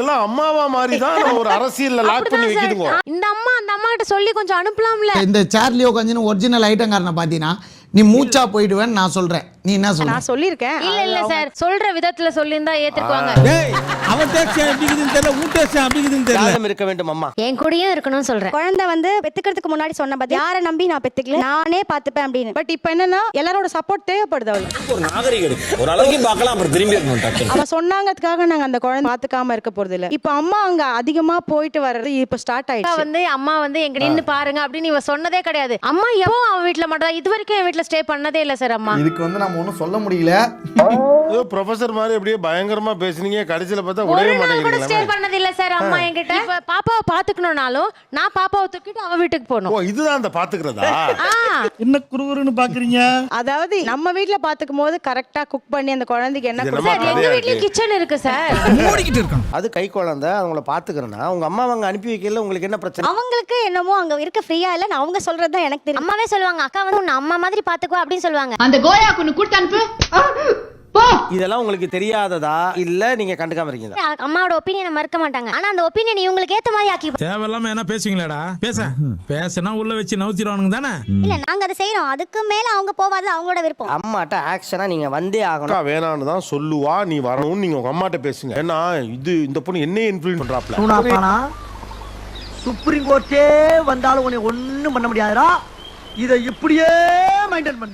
இவங்கெல்லாம் அம்மாவா மாதிரி தான் ஒரு அரசியல்ல லாக் பண்ணி வைக்குதுங்க. இந்த அம்மா அந்த அம்மா கிட்ட சொல்லி கொஞ்சம் அனுப்பலாம்ல. இந்த சேர்லியோ கொஞ்சம் ஒரிஜினல் ஐட்டங்காரனை பாத்தீங்கன்னா நீ மூச்சா போயிடுவேன்னு நான் சொல்றேன். நீ என்ன சொல்ற? நான் சொல்லிருக்கேன். இல்ல சார், சொல்ற விதத்துல சொல்லிருந்தா ஏத்துக்குவாங்க. டேய் அவன் டேக்ஸ் அப்படிங்குதுன்னு தெரியல, ஊ டேக்ஸ் அப்படிங்குதுன்னு தெரியல. யாரும் இருக்க வேண்டும் அம்மா. என் கூடயும் இருக்கணும்னு சொல்றேன். குழந்தை வந்து பெத்துக்கிறதுக்கு முன்னாடி சொன்ன பாத்தி யாரை நம்பி நான் பெத்துக்கல, நானே பாத்துப்பேன் அப்படின்னு. பட் இப்போ என்னன்னா எல்லாரோட சப்போர்ட் தேவைப்படுது அவளுக்கு. ஒரு நாகரிகம் இருக்கு, ஒரு அளவுக்கு பார்க்கலாம், அப்புறம் திரும்பி இருக்கணும். அவ சொன்னாங்கிறதுக்காக நாங்க அந்த குழந்தை பாத்துக்காம இருக்க போறது இல்ல. இப்போ அம்மா அங்க அதிகமா போயிட்டு வர்றது இப்போ ஸ்டார்ட் ஆயிடுச்சு. அம்மா வந்து எங்க நின்னு பாருங்க அப்படின்னு இவ சொன்னதே கிடையாது. அம்மா எப்போ அவன் வீட்டுல மட்டும் இது வரைக்கும் என் வீட்டுல ஸ்டே பண்ணதே இல்ல சார். அம்மா இதுக்கு வந்து நம்ம ஒன்றும் சொல்ல முடியல. ஏதோ ப்ரொஃபசர் மாதிரி அப்படியே பயங்கரமா பேசுனீங்க, கடைசியில பார்த்தா ஒரு உடவே நாள் கூட ஸ்டே மாட்டேங்கிறீங்க. பண்ணது இல்ல சார் அம்மா என்கிட்ட. இப்ப பாப்பாவை பாத்துக்கணும்னாலும் நான் பாப்பாவை தூக்கிட்டு அவ வீட்டுக்கு போகணும். ஓ, இதுதான் அந்த பாத்துக்கிறதா? என்ன குறுகுறுன்னு பாக்குறீங்க? அதாவது நம்ம வீட்ல பாத்துக்கும் போது கரெக்டா குக் பண்ணி அந்த குழந்தைக்கு என்ன இது கொடுத்தா சார் எங்க வீட்லயும் கிச்சன் இருக்கு சார். மூடிக்கிட்டு இருக்கான். அது கை குழந்தை, அவங்கள பாத்துக்கிறேன்னா உங்க அம்மா அவங்க அனுப்பி வைக்கல, உங்களுக்கு என்ன பிரச்சனை? அவங்களுக்கு என்னமோ அங்க இருக்க ஃப்ரீயா இல்ல, அவங்க சொல்றது தான் எனக்கு தெரியும். அம்மாவே சொல்லுவாங்க, அக்கா வந்து உன்னை அம்மா மாதிரி பாத்துக்குவா அப்படின்னு சொல்லுவாங்க. அந்த கோயா கொண்டு கொடுத்து அனுப்பு. இதெல்லாம் உங்களுக்கு தெரியாததா இல்ல நீங்க கண்டுக்காம இருக்கீங்களா? அம்மாவோட ஒப்பீனியனை மறுக்க மாட்டாங்க, ஆனா அந்த ஒப்பீனியன் இவங்களுக்கு ஏத்த மாதிரி ஆக்கி. தேவையில்லாம என்ன பேசுவீங்களாடா? பேசினா உள்ள வச்சு நவுத்திடுவானுங்க தானே. இல்ல நாங்க அதை செய்யறோம், அதுக்கு மேல அவங்க போவாது, அவங்களோட விருப்பம். அம்மாட்ட ஆக்ஷனா நீங்க வந்தே ஆகணும். அக்கா வேணான்னு தான் சொல்லுவா, நீ வரணும்னு நீங்க உங்க அம்மாட்ட பேசுங்க. ஏன்னா இந்த பொண்ணு என்ன இன்ஃப்ளூயன்ஸ் பண்றாப்ல. சுப்ரீம் கோர்ட்டே வந்தாலும் உன்னை ஒண்ணும் பண்ண முடியாதுடா. இதை இப்படியே மெயின்டைன் பண்ணு.